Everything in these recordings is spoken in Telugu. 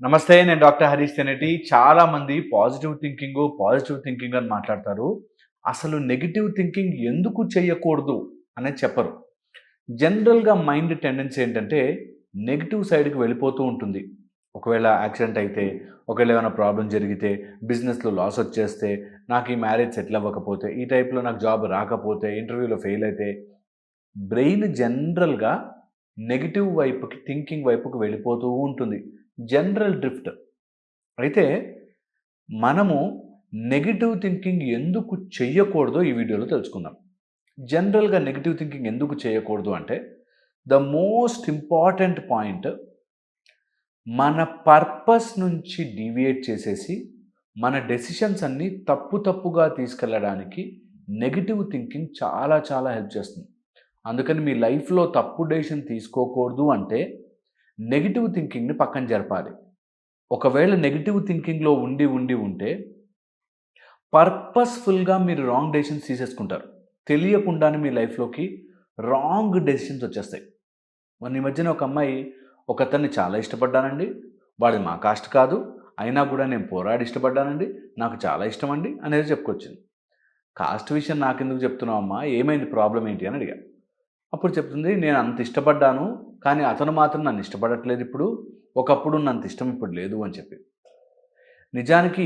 నమస్తే. నేను డాక్టర్ హరీష్ తెనటి. చాలామంది పాజిటివ్ థింకింగ్ అని మాట్లాడతారు. అసలు నెగెటివ్ థింకింగ్ ఎందుకు చేయకూడదు అనేది చెప్పరు. జనరల్‌గా మైండ్ టెండెన్సీ ఏంటంటే నెగెటివ్ సైడ్‌కి వెళ్ళిపోతూ ఉంటుంది. ఒకవేళ యాక్సిడెంట్ అయితే, ఒకవేళ ఏమైనా ప్రాబ్లమ్ జరిగితే, బిజినెస్‌లో లాస్ వచ్చేస్తే, నాకు ఈ మ్యారేజ్ సెటిల్ అవ్వకపోతే, ఈ టైప్‌లో నాకు జాబ్ రాకపోతే, ఇంటర్వ్యూలో ఫెయిల్ అయితే, బ్రెయిన్ జనరల్‌గా నెగెటివ్ వైపుకి, థింకింగ్ వైపుకి వెళ్ళిపోతూ ఉంటుంది. General drift. అయితే మనము నెగెటివ్ థింకింగ్ ఎందుకు చెయ్యకూడదో ఈ వీడియోలో తెలుసుకుందాం. జనరల్‌గా నెగెటివ్ థింకింగ్ ఎందుకు చేయకూడదు అంటే, ద మోస్ట్ ఇంపార్టెంట్ పాయింట్, మన పర్పస్ నుంచి డీవియేట్ చేసేసి, మన డెసిషన్స్ అన్నీ తప్పుగా తీసుకెళ్ళడానికి నెగెటివ్ థింకింగ్ చాలా చాలా హెల్ప్ చేస్తుంది. అందుకని మీ లైఫ్‌లో తప్పు డెసిషన్ తీసుకోకూడదు అంటే, నెగెటివ్ థింకింగ్‌ని పక్కన జరపాలి. ఒకవేళ నెగెటివ్ థింకింగ్‌లో ఉంటే పర్పస్‌ఫుల్‌గా మీరు రాంగ్ డెసిషన్స్ తీసేసుకుంటారు. తెలియకుండానే మీ లైఫ్‌లోకి రాంగ్ డెసిషన్స్ వచ్చేస్తాయి. మొన్న ఈ మధ్యన ఒక అమ్మాయి, ఒకతన్ని చాలా ఇష్టపడ్డానండి. వాడిది మా కాస్ట్ కాదు. అయినా కూడా నేను పోరాడి ఇష్టపడ్డానండి. నాకు చాలా ఇష్టమండి అనేది చెప్పుకొచ్చింది. కాస్ట్ విషయం నాకెందుకు చెప్తున్నావమ్మా? ఏమైంది, ప్రాబ్లమ్ ఏంటి అని అడిగా. అప్పుడు చెప్తుంది, నేను అంత ఇష్టపడ్డాను. కానీ అతను మాత్రం నన్ను ఇష్టపడట్లేదు ఇప్పుడు. ఒకప్పుడు ఉన్నంత ఇష్టం ఇప్పుడు లేదు అని చెప్పి. నిజానికి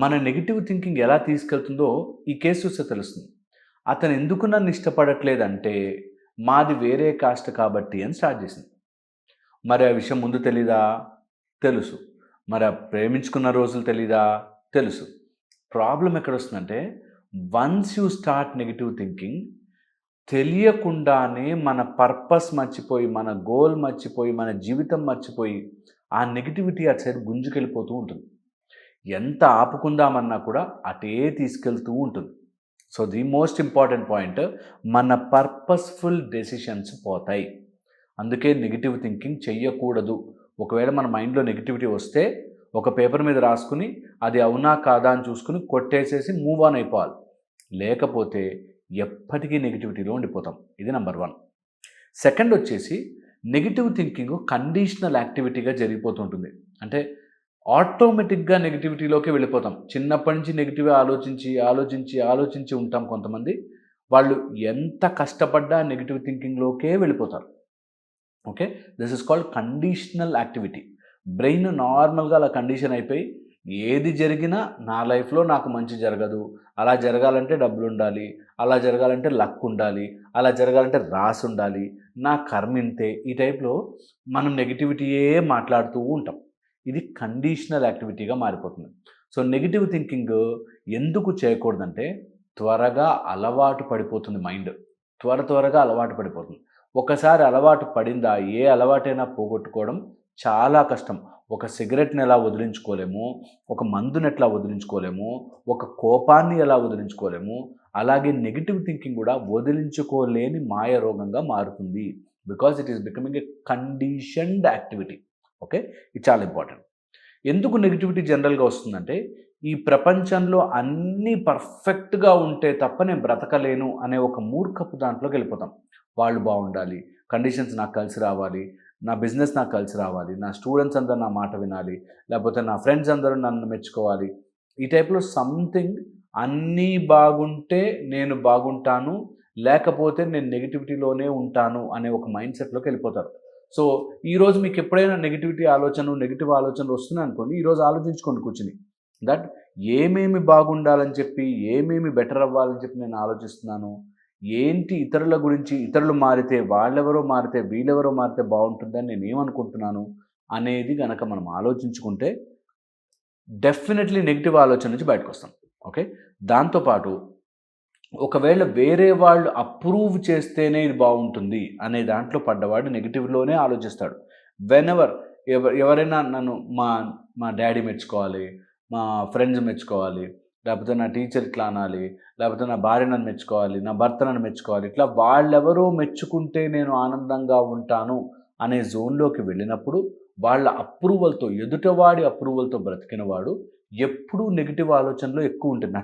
మన నెగెటివ్ థింకింగ్ ఎలా తీసుకెళ్తుందో ఈ కేసు చూస్తే తెలుస్తుంది. అతను ఎందుకు నన్ను ఇష్టపడట్లేదంటే, మాది వేరే కాస్ట్ కాబట్టి అని స్టార్ట్ చేసింది. మరి ఆ విషయం ముందు తెలీదా? తెలుసు. మరి ఆ ప్రేమించుకున్న రోజులు తెలీదా? తెలుసు. ప్రాబ్లం ఎక్కడొస్తుందంటే, once you start negative thinking, తెలియకుండానే మన పర్పస్ మర్చిపోయి, మన గోల్ మర్చిపోయి, మన జీవితం మర్చిపోయి, ఆ నెగటివిటీ అటు సైడ్ గుంజుకెళ్ళిపోతూ ఉంటుంది. ఎంత ఆపుకుందామన్నా కూడా అటే తీసుకెళ్తూ ఉంటుంది. So the most important point, మన పర్పస్ఫుల్ డెసిషన్స్ పోతాయి. అందుకే నెగెటివ్ థింకింగ్ చెయ్యకూడదు. ఒకవేళ మన మైండ్లో నెగటివిటీ వస్తే ఒక పేపర్ మీద రాసుకుని అది అవునా కాదా అని చూసుకుని కొట్టేసేసి మూవ్ ఆన్ అయిపోవాలి. లేకపోతే ఎప్పటికీ నెగటివిటీలో ఉండిపోతాం. ఇది నెంబర్ 1. సెకండ్ వచ్చేసి, నెగటివ్ థింకింగ్ కండిషనల్ యాక్టివిటీగా జరిగిపోతుంటుంది. అంటే ఆటోమేటిక్గా నెగటివిటీలోకి వెళ్ళిపోతాం. చిన్నప్పటి నుంచి నెగటివ్ ఆలోచించి ఉంటాం కొంతమంది. వాళ్ళు ఎంత కష్టపడ్డా నెగటివ్ థింకింగ్లోకే వెళ్ళిపోతారు. Okay, this is called conditional activity. Brain నార్మల్గా అలా కండిషన్ అయిపోయి, ఏది జరిగినా నా లైఫ్లో నాకు మంచి జరగదు, అలా జరగాలంటే డబ్బులు ఉండాలి, అలా జరగాలంటే లక్ ఉండాలి, అలా జరగాలంటే రాసి ఉండాలి, నా కర్మ ఇంతే, ఈ టైప్లో మనం నెగటివిటీయే మాట్లాడుతూ ఉంటాం. ఇది కండిషనల్ యాక్టివిటీగా మారిపోతుంది. సో నెగటివ్ థింకింగ్ ఎందుకు చేయకూడదంటే, త్వరగా అలవాటు పడిపోతుంది మైండ్. త్వరగా అలవాటు పడిపోతుంది. ఒకసారి అలవాటు పడిందా, ఏ అలవాటైనా పోగొట్టుకోవడం చాలా కష్టం. ఒక సిగరెట్ని ఎలా వదిలించుకోలేము, ఒక మందుని ఎట్లా వదిలించుకోలేము, ఒక కోపాన్ని ఎలా వదిలించుకోలేము, అలాగే నెగటివ్ థింకింగ్ కూడా వదిలించుకోలేని మాయ రోగంగా మారుతుంది. Because it is becoming a conditioned activity. Okay, ఇది చాలా ఇంపార్టెంట్. ఎందుకు నెగటివిటీ జనరల్గా వస్తుందంటే, ఈ ప్రపంచంలో అన్నీ పర్ఫెక్ట్గా ఉంటే తప్ప నేను బ్రతకలేను అనే ఒక మూర్ఖపు దాంట్లోకి వెళ్ళిపోతాం. వాళ్ళు బాగుండాలి, కండిషన్స్ నాకు కలిసి రావాలి, నా బిజినెస్ నాకు కలిసి రావాలి, నా స్టూడెంట్స్ అందరూ నా మాట వినాలి, లేకపోతే నా ఫ్రెండ్స్ అందరూ నన్ను మెచ్చుకోవాలి, ఈ టైప్లో సంథింగ్. అన్నీ బాగుంటే నేను బాగుంటాను, లేకపోతే నేను నెగిటివిటీలోనే ఉంటాను అనే ఒక మైండ్ సెట్లోకి వెళ్ళిపోతారు. సో ఈరోజు మీకు ఎప్పుడైనా నెగిటివ్ ఆలోచనలు వస్తున్నాయి అనుకోండి, ఈరోజు ఆలోచించుకోండి కూర్చుని, దట్ ఏమేమి బాగుండాలని చెప్పి, ఏమేమి బెటర్ అవ్వాలని చెప్పి నేను ఆలోచిస్తున్నాను, ఏంటి ఇతరుల గురించి, ఇతరులు మారితే వాళ్ళెవరో మారితే వీళ్ళెవరో మారితే బాగుంటుందని నేను ఏమనుకుంటున్నాను అనేది గనక మనం ఆలోచించుకుంటే డెఫినెట్లీ నెగిటివ్ ఆలోచన నుంచి బయటకు వస్తాం. ఓకే, దాంతోపాటు ఒకవేళ వేరే వాళ్ళు అప్రూవ్ చేస్తేనే ఇది బాగుంటుంది అనే దాంట్లో పడ్డవాడు నెగిటివ్లోనే ఆలోచిస్తాడు. వెనెవర్ ఎవరైనా నన్ను మా డాడీ మెచ్చుకోవాలి, మా ఫ్రెండ్స్ మెచ్చుకోవాలి, లేకపోతే నా టీచర్ ఇట్లా అనాలి, లేకపోతే నా భార్య నన్ను మెచ్చుకోవాలి, నా భర్త నన్ను మెచ్చుకోవాలి, ఇట్లా వాళ్ళెవరో మెచ్చుకుంటే నేను ఆనందంగా ఉంటాను అనే జోన్లోకి వెళ్ళినప్పుడు, వాళ్ళ అప్రూవల్తో, ఎదుటవాడి అప్రూవల్తో బ్రతికిన వాడు ఎప్పుడూ నెగిటివ్ ఆలోచనలో ఎక్కువ ఉంటుంది.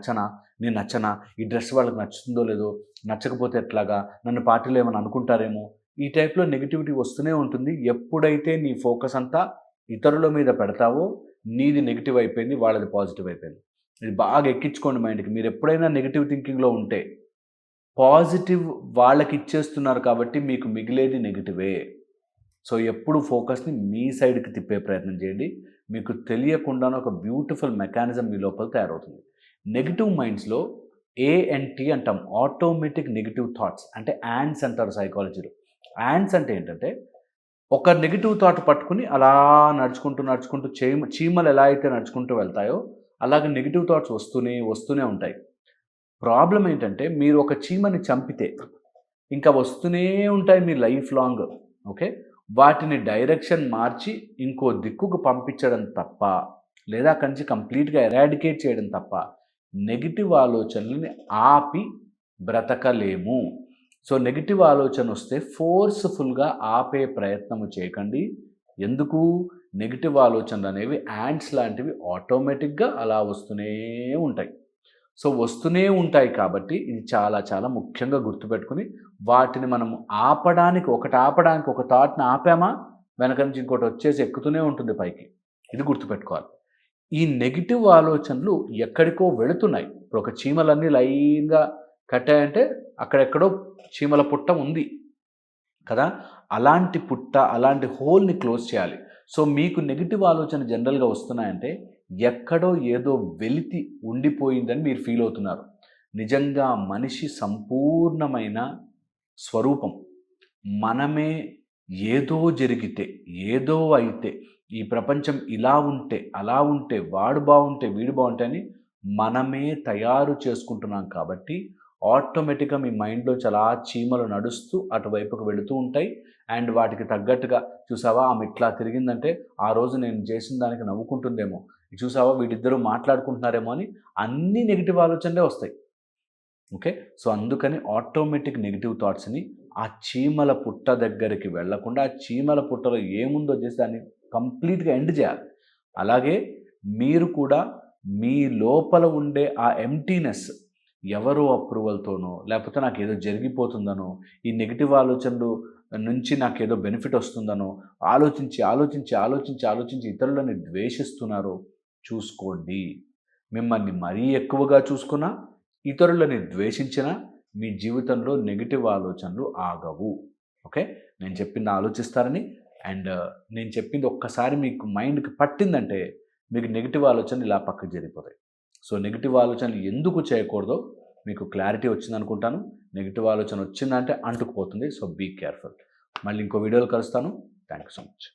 నేను నచ్చనా, ఈ డ్రెస్ వాళ్ళకి నచ్చుతుందో లేదో, నచ్చకపోతే ఎట్లాగా, నన్ను పార్టీలో ఏమైనా అనుకుంటారేమో, ఈ టైప్లో నెగిటివిటీ వస్తూనే ఉంటుంది. ఎప్పుడైతే నీ ఫోకస్ అంతా ఇతరుల మీద పెడతావో నీది నెగిటివ్ అయిపోయింది, వాళ్ళది పాజిటివ్ అయిపోయింది. ఇది బాగా ఎక్కించుకోండి మైండ్‌కి. మీరు ఎప్పుడైనా నెగిటివ్ థింకింగ్‌లో ఉంటే పాజిటివ్ వాళ్ళకి ఇచ్చేస్తున్నారు కాబట్టి మీకు మిగిలేది నెగిటివే. సో ఎప్పుడు ఫోకస్‌ని మీ సైడ్‌కి తిప్పే ప్రయత్నం చేయండి. మీకు తెలియకుండానే ఒక బ్యూటిఫుల్ మెకానిజం మీ లోపల తయారవుతుంది. నెగెటివ్ మైండ్స్‌లో ఏఎన్‌టి అంటాం. ఆటోమేటిక్ నెగెటివ్ థాట్స్ అంటే యాంట్స్ అంటారు సైకాలజీలో. యాంట్స్ అంటే ఏంటంటే ఒక నెగెటివ్ థాట్ పట్టుకుని అలా నడుచుకుంటూ చీమలు ఎలా అయితే నడుచుకుంటూ వెళ్తాయో అలాగే నెగెటివ్ థాట్స్ వస్తూనే ఉంటాయి. ప్రాబ్లమ్ ఏంటంటే మీరు ఒక చీమని చంపితే ఇంకా వస్తూనే ఉంటాయి మీ లైఫ్ లాంగ్. ఓకే. వాటిని డైరెక్షన్ మార్చి ఇంకో దిక్కుకు పంపించడం తప్ప, లేదా అక్కడి నుంచి కంప్లీట్‌గా ఎరాడికేట్ చేయడం తప్ప నెగెటివ్ ఆలోచనలని ఆపి బ్రతకలేము. సో నెగెటివ్ ఆలోచన వస్తే ఫోర్స్‌ఫుల్‌గా ఆపే ప్రయత్నము చేయకండి. ఎందుకు? నెగెటివ్ ఆలోచనలు అనేవి యాంట్స్ లాంటివి ఆటోమేటిక్‌గా అలా వస్తూనే ఉంటాయి. సో వస్తూనే ఉంటాయి కాబట్టి ఇది చాలా చాలా ముఖ్యంగా గుర్తుపెట్టుకొని వాటిని మనము ఆపడానికి ఒక థాట్‌ని ఆపామా వెనక నుంచి ఇంకోటి వచ్చేసి ఎక్కుతూనే ఉంటుంది పైకి. ఇది గుర్తుపెట్టుకోవాలి. ఈ నెగెటివ్ ఆలోచనలు ఎక్కడికో వెళుతున్నాయి. ఇప్పుడు ఒక చీమలన్నీ లైన్‌గా కట్టాయంటే అక్కడెక్కడో చీమల పుట్ట ఉంది కదా! అలాంటి పుట్ట, అలాంటి హోల్‌ని క్లోజ్ చేయాలి. సో మీకు నెగెటివ్ ఆలోచన జనరల్‌గా వస్తున్నాయంటే ఎక్కడో ఏదో వెలితి ఉండిపోయిందని మీరు ఫీల్ అవుతున్నారు. నిజంగా మనిషి సంపూర్ణమైన స్వరూపం. మనమే ఏదో జరిగితే, ఏదో అయితే, ఈ ప్రపంచం ఇలా ఉంటే, అలా ఉంటే, వాడు బావుంటే, వీడు బావుంటే అని మనమే తయారు చేసుకుంటున్నాం కాబట్టి ఆటోమేటిక్‌గా మీ మైండ్‌లోంచి అలా చీమలు నడుస్తూ అటువైపుకు వెళుతూ ఉంటాయి. అండ్ వాటికి తగ్గట్టుగా చూసావా ఆమె ఇట్లా తిరిగిందంటే ఆ రోజు నేను చేసిన దానికి నవ్వుకుంటుందేమో, చూసావా వీళ్ళిద్దరూ మాట్లాడుకుంటున్నారేమో అని అన్నీ నెగెటివ్ ఆలోచనలే వస్తాయి. ఓకే. సో అందుకని ఆటోమేటిక్ నెగెటివ్ థాట్స్‌ని ఆ చీమల పుట్ట దగ్గరికి వెళ్ళకుండా ఆ చీమల పుట్టలో ఏముందో చేసి దాన్ని కంప్లీట్‌గా ఎండ్ చేయాలి. అలాగే మీరు కూడా మీ లోపల ఉండే ఆ ఎంప్టీనెస్ ఎవరో అప్రూవల్‌తోనో లేకపోతే నాకేదో జరిగిపోతుందనో, ఈ నెగెటివ్ ఆలోచనలు నుంచి నాకేదో బెనిఫిట్ వస్తుందనో ఆలోచించి ఇతరులని ద్వేషిస్తున్నారో చూసుకోండి. మిమ్మల్ని మరీ ఎక్కువగా చూసుకున్నా, ఇతరులని ద్వేషించినా మీ జీవితంలో నెగెటివ్ ఆలోచనలు ఆగవు. ఓకే. నేను చెప్పింది ఆలోచిస్తారని అండ్ నేను చెప్పింది ఒక్కసారి మీకు మైండ్‌కి పట్టిందంటే మీకు నెగెటివ్ ఆలోచనలు ఇలా పక్కకు జరిగిపోతాయి. సో నెగెటివ్ ఆలోచనలు ఎందుకు చేయకూడదో మీకు క్లారిటీ వచ్చిందనుకుంటాను. నెగెటివ్ ఆలోచన వచ్చిందంటే అంటుకుపోతుంది. So be careful. మళ్ళీ ఇంకో వీడియోలో కలుస్తాను. Thank you so much.